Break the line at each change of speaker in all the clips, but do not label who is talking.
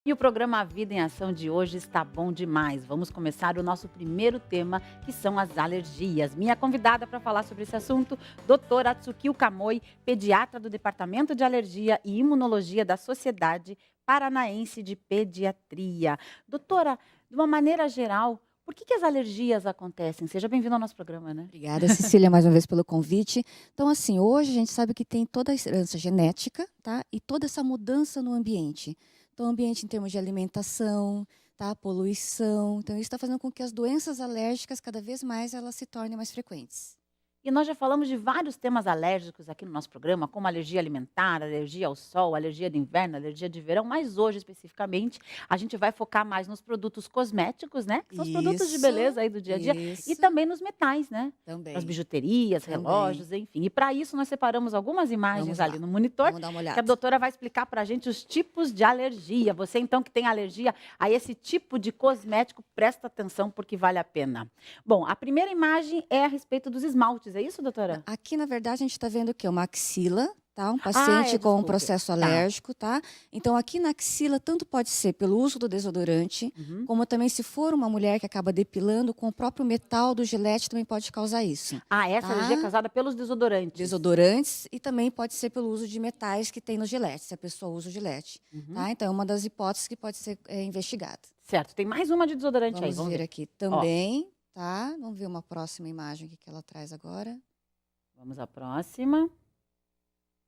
E o programa A Vida em Ação de hoje está bom demais. Vamos começar o nosso primeiro tema, que são as alergias. Minha convidada para falar sobre esse assunto, doutora Atsukio Kamoi, pediatra do Departamento de Alergia e Imunologia da Sociedade Paranaense de Pediatria. Doutora, de uma maneira geral, por que as alergias acontecem? Seja bem-vinda ao nosso programa, né?
Obrigada, Cecília, mais uma vez pelo convite. Então, assim, hoje a gente sabe que tem toda a herança genética, tá? E toda essa mudança no ambiente. Então, o ambiente em termos de alimentação, tá? Poluição. Então, isso está fazendo com que as doenças alérgicas, cada vez mais, elas se tornem mais frequentes.
E nós já falamos de vários temas alérgicos aqui no nosso programa, como alergia alimentar, alergia ao sol, alergia de inverno, alergia de verão, mas hoje, especificamente, a gente vai focar mais nos produtos cosméticos, né? Que são os produtos de beleza aí do dia a dia, e
Isso,
também nos metais, né? As
também,
bijuterias,
também.
relógios, enfim. E para isso nós separamos algumas imagens
Vamos
ali
lá,
no monitor,
vamos dar uma
que a
olhada.
doutora vai explicar para a gente os tipos de alergia. Você, então, que tem alergia a esse tipo de cosmético, presta atenção porque vale a pena. Bom, a primeira imagem é a respeito dos esmaltes, é isso, doutora?
Aqui, na verdade, a gente está vendo o quê? Uma axila, tá? Um
Ah, é,
paciente com um
desculpe.
processo
Tá.
alérgico, tá? Então, aqui na axila, tanto pode ser pelo uso do desodorante,
Uhum.
como também se for uma mulher que acaba depilando com o próprio metal do gilete, também pode causar isso,
Ah, essa alergia é
tá?
causada pelos desodorantes.
Desodorantes e também pode ser pelo uso de metais que tem no gilete, se a pessoa usa o gilete,
Uhum.
tá? Então, é uma das hipóteses que pode ser investigada.
Certo, tem mais uma de desodorante aí,
Vamos
vamos
ver
ver.
aqui
Ó,
também, tá? Vamos ver uma próxima imagem que ela traz agora.
vamos à próxima.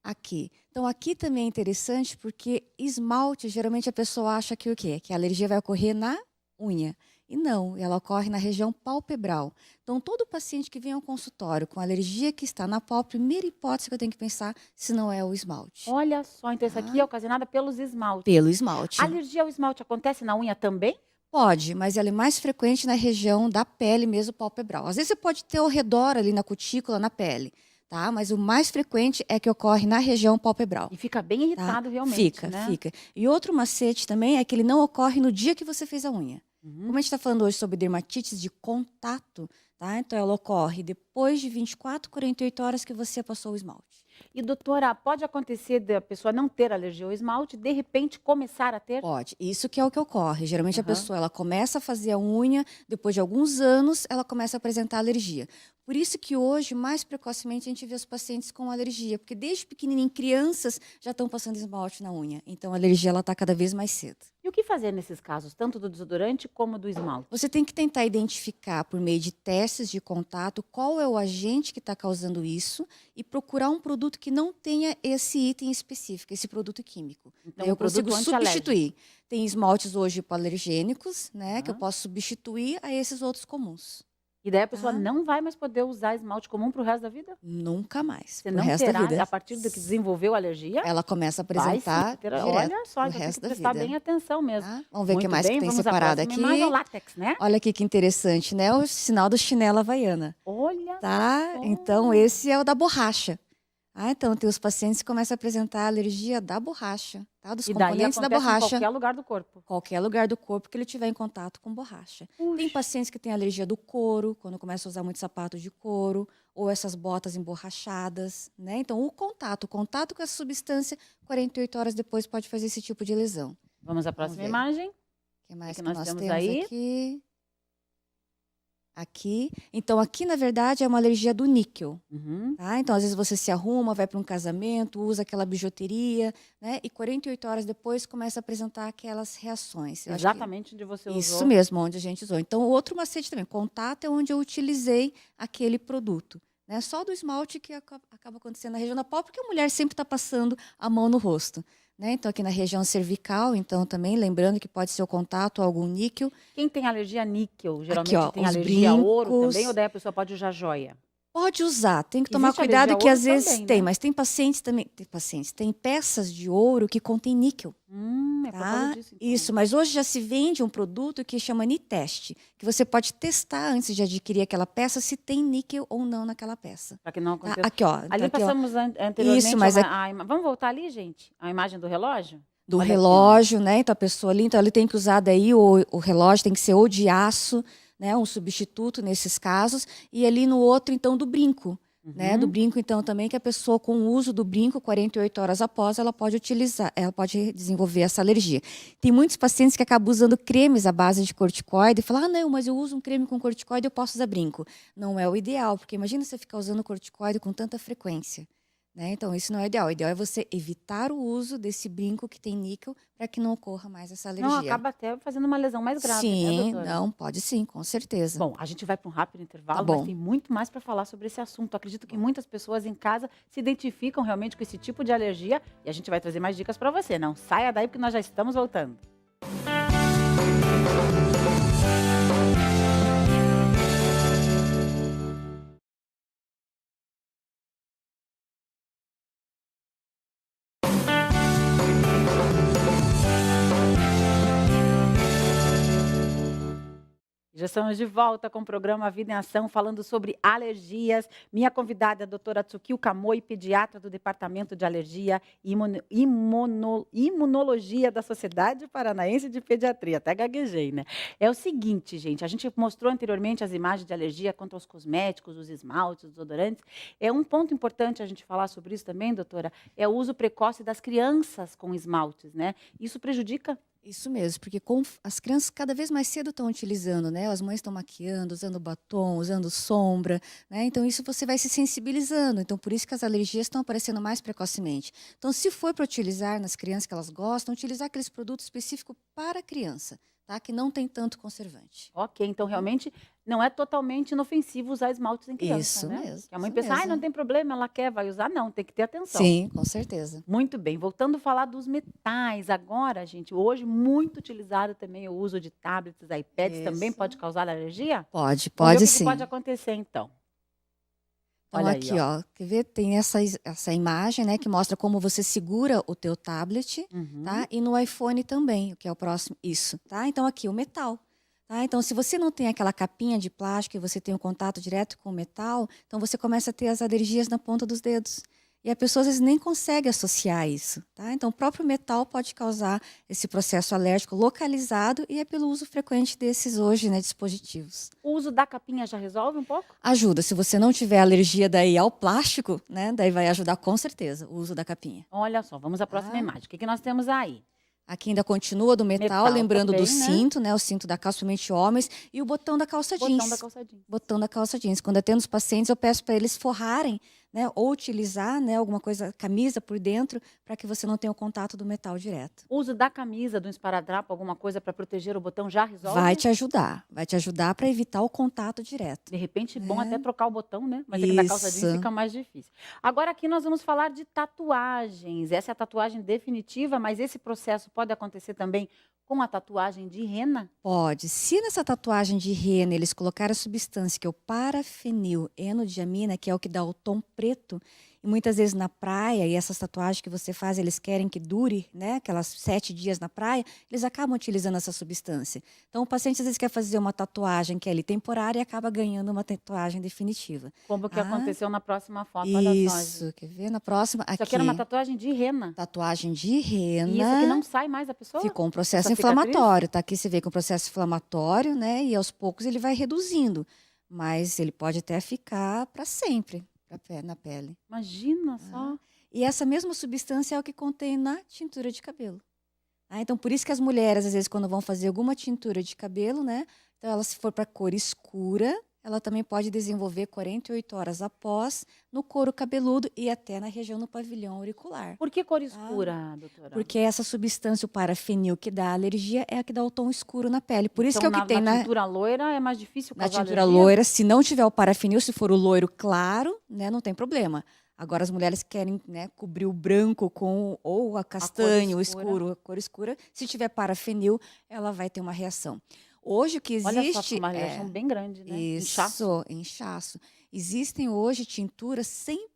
Aqui. Então, aqui também é interessante porque esmalte, geralmente a pessoa acha que o quê? Que a alergia vai ocorrer na unha. E não, ela ocorre na região palpebral. Então, todo paciente que vem ao consultório com alergia que está na pálpebra, a primeira hipótese que eu tenho que pensar se não é o esmalte.
Olha só, então essa aqui é
Tá?
ocasionada pelos esmaltes.
Pelo
A
esmalte.
alergia ao esmalte acontece na unha também?
Pode, mas ela é mais frequente na região da pele mesmo palpebral. Às vezes você pode ter ao redor ali na cutícula, na pele, tá? Mas o mais frequente é que ocorre na região palpebral.
E fica bem
Tá?
irritado realmente,
Fica,
né?
fica. E outro macete também é que ele não ocorre no dia que você fez a unha.
Uhum.
Como a gente está falando hoje sobre dermatites de contato, tá? Então ela ocorre depois de 24, 48 horas que você passou o esmalte.
E doutora, pode acontecer da pessoa não ter alergia ao esmalte e de repente começar a ter?
Pode. Isso que é o que ocorre. Geralmente a
Aham.
pessoa ela começa a fazer a unha, depois de alguns anos ela começa a apresentar alergia. Por isso que hoje, mais precocemente, a gente vê os pacientes com alergia, porque desde pequenininho, crianças já estão passando esmalte na unha. Então a alergia ela está cada vez mais cedo.
E o que fazer nesses casos, tanto do desodorante como do esmalte?
Você tem que tentar identificar, por meio de testes de contato, qual é o agente que está causando isso e procurar um produto que não tenha esse item específico, esse produto químico.
Então,
Eu
um produto
consigo
antialérgico.
substituir. Tem esmaltes hoje hipoalergênicos, né, que eu
Aham.
posso substituir a esses outros comuns.
E daí a pessoa
Tá?
não vai mais poder usar esmalte comum para o resto da vida?
Nunca mais,
Você
pro
não
resto da
terá,
vida.
a partir do que desenvolveu a alergia,
Ela começa a
vai sim
apresentar
ter.
direto
Olha só,
pro
então tem que
resto da
prestar
vida.
bem atenção mesmo.
Tá? Vamos ver o que
Muito
mais que
bem,
tem
vamos à
separado
próxima imagem, é o
aqui.
látex, né?
Olha aqui que interessante, né? O sinal do chinelo havaiana.
Olha
Tá?
só.
Então, esse é o da borracha. Então, tem os pacientes que começam a apresentar alergia da borracha, tá? Dos
E daí
componentes da
acontece em
borracha.
qualquer lugar do corpo.
Qualquer lugar do corpo que ele tiver em contato com borracha. Tem
Puxa.
pacientes que têm alergia do couro, quando começam a usar muito sapato de couro, ou essas botas emborrachadas, né? Então, o contato com essa substância, 48 horas depois pode fazer esse tipo de lesão.
Vamos à
Vamos
próxima
ver.
imagem.
O que
O
mais
que
que
nós
nós
temos
temos
aí?
aqui? Aqui. Então, aqui, na verdade, é uma alergia do níquel.
Uhum.
Tá? Então, às vezes você se arruma, vai para um casamento, usa aquela bijuteria, né? E 48 horas depois começa a apresentar aquelas reações. Eu acho que
Exatamente onde você
isso
usou.
mesmo, onde a gente usou. Então, o outro macete também, contato é onde eu utilizei aquele produto. Né? Só do esmalte que acaba acontecendo na região da pálpebra, porque a mulher sempre está passando a mão no rosto. Né? Então, aqui na região cervical, então também, lembrando que pode ser o contato ou algum níquel.
Quem tem alergia a níquel, geralmente
Aqui, ó,
tem
os
alergia a ouro também,
brincos.
ou daí a pessoa pode usar joia?
Pode usar, tem que tomar
Existe
cuidado
alergia a
que
ouro
às vezes
também,
tem,
né?
mas tem pacientes também, tem peças de ouro que contém níquel.
É por causa
Tá?
disso, então.
Isso, mas hoje já se vende um produto que chama Niteste, que você pode testar antes de adquirir aquela peça se tem níquel ou não naquela peça.
Para que não
Tá?
aconteça.
Aqui, ó.
Ali
Aqui, ó,
passamos anteriormente
isso, mas
Vamos voltar ali, gente? A imagem do relógio?
do
Olha aqui, ó.
relógio, né? Então a pessoa ali, então ele tem que usar daí o relógio tem que ser ou de aço, né? Um substituto nesses casos, e ali no outro então do brinco. né, do
Uhum.
brinco, então, também que a pessoa com o uso do brinco, 48 horas após, ela pode utilizar, ela pode desenvolver essa alergia. Tem muitos pacientes que acabam usando cremes à base de corticoide e falam, ah, não, mas eu uso um creme com corticoide, eu posso usar brinco. Não é o ideal, porque imagina você ficar usando corticoide com tanta frequência, né? Então, isso não é o ideal. O ideal é você evitar o uso desse brinco que tem níquel para que não ocorra mais essa
Não,
alergia.
acaba até fazendo uma lesão mais grave, né,
Sim,
doutora?
não, pode sim, com certeza.
Bom, a gente vai para um rápido
Tá
intervalo, mas
bom.
tem muito mais para falar sobre esse assunto. Acredito que muitas pessoas em casa se identificam realmente com esse tipo de alergia e a gente vai trazer mais dicas para você. Não saia daí porque nós já estamos voltando. Já estamos de volta com o programa Vida em Ação, falando sobre alergias. Minha convidada é a doutora Tsukio Kamoi, pediatra do Departamento de Alergia e Imunologia da Sociedade Paranaense de Pediatria. Até gaguejei, né? É o seguinte, gente, a gente mostrou anteriormente as imagens de alergia contra os cosméticos, os esmaltes, os desodorantes. É um ponto importante a gente falar sobre isso também, doutora, é o uso precoce das crianças com esmaltes, né? Isso prejudica?
Isso mesmo, porque as crianças cada vez mais cedo estão utilizando, né? As mães estão maquiando, usando batom, usando sombra, né? Então isso você vai se sensibilizando. Então por isso que as alergias estão aparecendo mais precocemente. Então se for para utilizar nas crianças que elas gostam, utilizar aqueles produtos específicos para a criança, tá? Que não tem tanto conservante.
Ok, então realmente não é totalmente inofensivo usar esmaltes em criança,
Isso
né?
mesmo,
Que a mãe
isso
pensa, ai, não
mesmo.
tem problema, ela quer, vai usar. Não, tem que ter atenção.
Sim, com certeza.
Muito bem, voltando a falar dos metais agora, gente, hoje muito utilizado também o uso de tablets, iPads, também
Isso.
pode causar alergia?
Pode
Vamos ver o que
sim.
pode acontecer então.
Então
Olha aí,
aqui,
ó.
ó, quer ver? Tem essa imagem, né, que mostra como você segura o teu tablet,
Uhum.
tá? E no iPhone também, o que é o próximo, isso, tá? Então aqui o metal, tá? Então se você não tem aquela capinha de plástico e você tem um contato direto com o metal, então você começa a ter as alergias na ponta dos dedos. E a pessoa às vezes nem consegue associar isso, tá? Então o próprio metal pode causar esse processo alérgico localizado e é pelo uso frequente desses hoje, né, dispositivos.
O uso da capinha já resolve um pouco?
Ajuda, se você não tiver alergia daí ao plástico, né, daí vai ajudar com certeza o uso da capinha.
Olha só, vamos à próxima
Tá?
imagem. O que nós temos aí?
Aqui ainda continua do metal, lembrando do
também, né?
cinto, né, o cinto da calça, somente homens, e o botão da calça
Botão
jeans.
da calça jeans.
Botão da calça jeans. Quando eu tenho os pacientes, eu peço para eles forrarem, né, ou utilizar, né, alguma coisa, camisa por dentro, para que você não tenha o contato do metal direto.
O uso da camisa, do esparadrapo, alguma coisa para proteger o botão já resolve?
Vai te ajudar para evitar o contato direto.
De repente, bom até
É.
trocar o botão, né? Mas é que na calça jeans
Isso.
fica mais difícil. Agora aqui nós vamos falar de tatuagens. Essa é a tatuagem definitiva, mas esse processo pode acontecer também com a tatuagem de rena?
Pode. Se nessa tatuagem de rena eles colocarem a substância que é o parafenil-enodiamina, que é o que dá o tom preto, e muitas vezes na praia, e essas tatuagens que você faz, eles querem que dure, né, aquelas 7 dias na praia, eles acabam utilizando essa substância. Então o paciente às vezes quer fazer uma tatuagem que é ali temporária e acaba ganhando uma tatuagem definitiva.
Como que
Ah,
aconteceu na próxima foto, olha só, gente.
Isso, quer ver? Na próxima,
Isso aqui
aqui,
era uma tatuagem de rena.
tatuagem de
E isso aqui
rena.
não sai mais da pessoa?
Ficou um processo
Essa cicatriz?
inflamatório, tá? Aqui você vê que é um processo inflamatório, né? E aos poucos ele vai reduzindo, mas ele pode até ficar para sempre na pele.
Imagina só.
E essa mesma substância é o que contém na tintura de cabelo. Então, por isso que as mulheres, às vezes, quando vão fazer alguma tintura de cabelo, né? Então, ela, se for para cor escura, ela também pode desenvolver 48 horas após no couro cabeludo e até na região do pavilhão auricular.
Por que cor escura, doutora?
Porque essa substância, o parafenil, que dá alergia, é a que dá o tom escuro na pele. Por isso
Então,
que é o que tem
na tintura loira é mais difícil
na
causar
tintura
alergia?
loira. Se não tiver o parafenil, se for o loiro claro, né, não tem problema. Agora, as mulheres querem, né, cobrir o branco com ou a castanho, o escuro, a cor escura. Se tiver parafenil, ela vai ter uma reação. Hoje o que existe
Olha só, uma reação bem grande, né?
Isso, inchaço. Existem hoje tinturas sem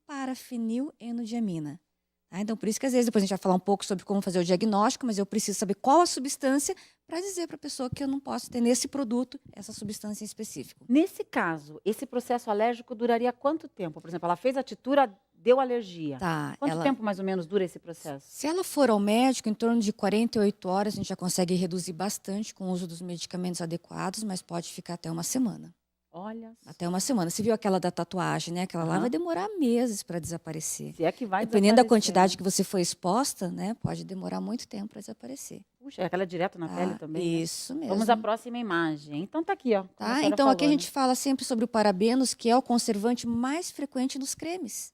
parafenil-enodiamina. Tá? Então, por isso que às vezes depois a gente vai falar um pouco sobre como fazer o diagnóstico, mas eu preciso saber qual a substância para dizer para a pessoa que eu não posso ter nesse produto essa substância em específico.
Nesse caso, esse processo alérgico duraria quanto tempo? Por exemplo, ela fez a tintura, deu alergia.
Tá,
Quanto tempo mais ou menos dura esse processo?
Se ela for ao médico, em torno de 48 horas, a gente já consegue reduzir bastante com o uso dos medicamentos adequados, mas pode ficar até uma semana.
Olha
Até uma semana. Você viu aquela da tatuagem, né? Aquela lá
Aham.
vai demorar meses para desaparecer.
Se é que vai
Dependendo da
desaparecer, né.
quantidade que você foi exposta, né? Pode demorar muito tempo para desaparecer,
Puxa, aquela é direto na pele
tá?
também, né.
Isso
Vamos à
mesmo,
próxima imagem. Então tá aqui, ó, como a
tá?
senhora
Então aqui a
falou, né.
gente fala sempre sobre o parabenos, que é o conservante mais frequente nos cremes,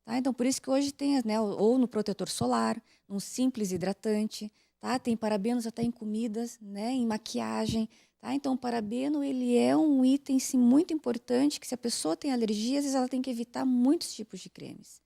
tá? Então por isso que hoje tem, né, ou no protetor solar, num simples hidratante, tá? Tem parabenos até em comidas, né, em maquiagem, tá? Então o parabeno, ele é um item, sim, muito importante, que se a pessoa tem alergia, às vezes ela tem que evitar muitos tipos de cremes.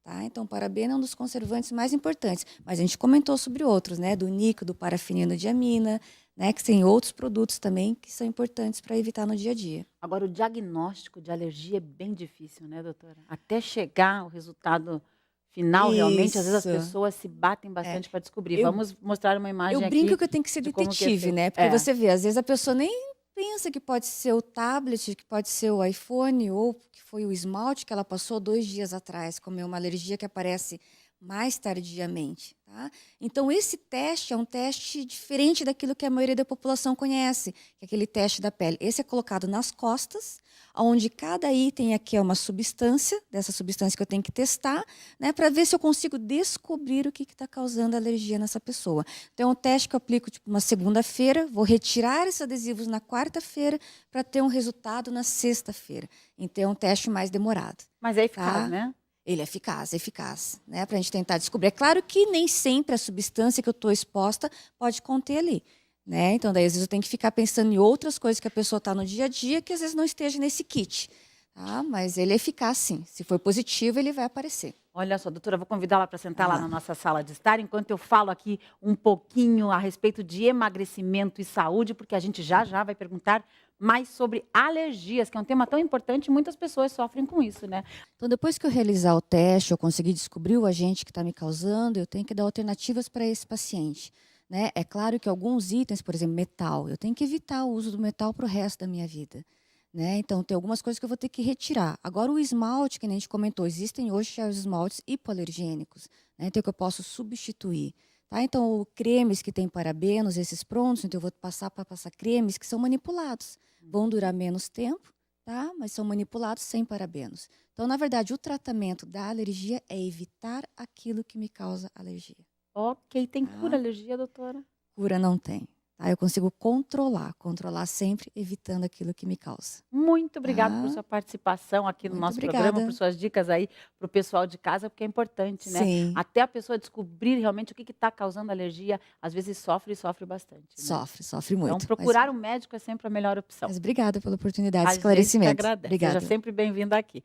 Tá? Então, o parabeno é um dos conservantes mais importantes. Mas a gente comentou sobre outros, né? Do níquel, do parafenildiamina, né? Que tem outros produtos também que são importantes para evitar no dia a dia.
Agora o diagnóstico de alergia é bem difícil, né, doutora? Até chegar ao resultado final, realmente, às vezes as
Isso.
pessoas se batem
É.
bastante para descobrir.
Eu,
Vamos mostrar uma
eu
imagem
brinco
aqui
que eu tenho que ser
de como que é
detetive,
feito.
né? Porque
É.
você vê, às vezes a pessoa nem pensa que pode ser o tablet, que pode ser o iPhone, ou que foi o esmalte que ela passou 2 dias atrás, como é uma alergia que aparece mais tardiamente, tá? Então, esse teste é um teste diferente daquilo que a maioria da população conhece, que é aquele teste da pele. Esse é colocado nas costas, onde cada item aqui é uma substância, dessa substância que eu tenho que testar, né, para ver se eu consigo descobrir o que está causando alergia nessa pessoa. Então, é um teste que eu aplico tipo uma segunda-feira, vou retirar esses adesivos na quarta-feira para ter um resultado na sexta-feira. Então, é um teste mais demorado,
Mas é eficaz,
tá?
né?
Ele é eficaz, né? Para a gente tentar descobrir. É claro que nem sempre a substância que eu estou exposta pode conter ali, né? Então, daí, às vezes, eu tenho que ficar pensando em outras coisas que a pessoa está no dia a dia, que às vezes não esteja nesse kit, tá? Mas ele é eficaz, sim. Se for positivo, ele vai aparecer.
Olha só, doutora, vou convidá-la para sentar lá
Ah,
na nossa sala de estar, enquanto eu falo aqui um pouquinho a respeito de emagrecimento e saúde, porque a gente já já vai perguntar mais sobre alergias, que é um tema tão importante e muitas pessoas sofrem com isso, né?
então, depois que eu realizar o teste, eu conseguir descobrir o agente que está me causando, eu tenho que dar alternativas para esse paciente, né? É claro que alguns itens, por exemplo, metal, eu tenho que evitar o uso do metal para o resto da minha vida, né? Então, tem algumas coisas que eu vou ter que retirar. Agora, o esmalte, que nem a gente comentou, existem hoje já os esmaltes hipoalergênicos, né? Então, que eu posso substituir. Tá? Então, cremes que têm parabenos, esses prontos, então eu vou passar para passar cremes que são manipulados. Vão durar menos tempo, tá? Mas são manipulados sem parabenos. Então, na verdade, o tratamento da alergia é evitar aquilo que me causa alergia,
Ok, tem cura
tá?
alergia, doutora?
Cura não tem, tá? Eu consigo controlar sempre evitando aquilo que me causa,
Muito obrigada por
tá?
sua participação aqui no
Muito
nosso programa, por
obrigada.
suas dicas aí para o pessoal de casa, porque é importante, né?
Sim,
Até a pessoa descobrir realmente o que está causando alergia, às vezes sofre e sofre bastante, né?
sofre
Então,
muito.
procurar um médico é sempre a melhor opção.
Mas obrigada pela oportunidade de
A gente que
esclarecimento.
agradece. Seja
Obrigada.
sempre bem-vinda aqui.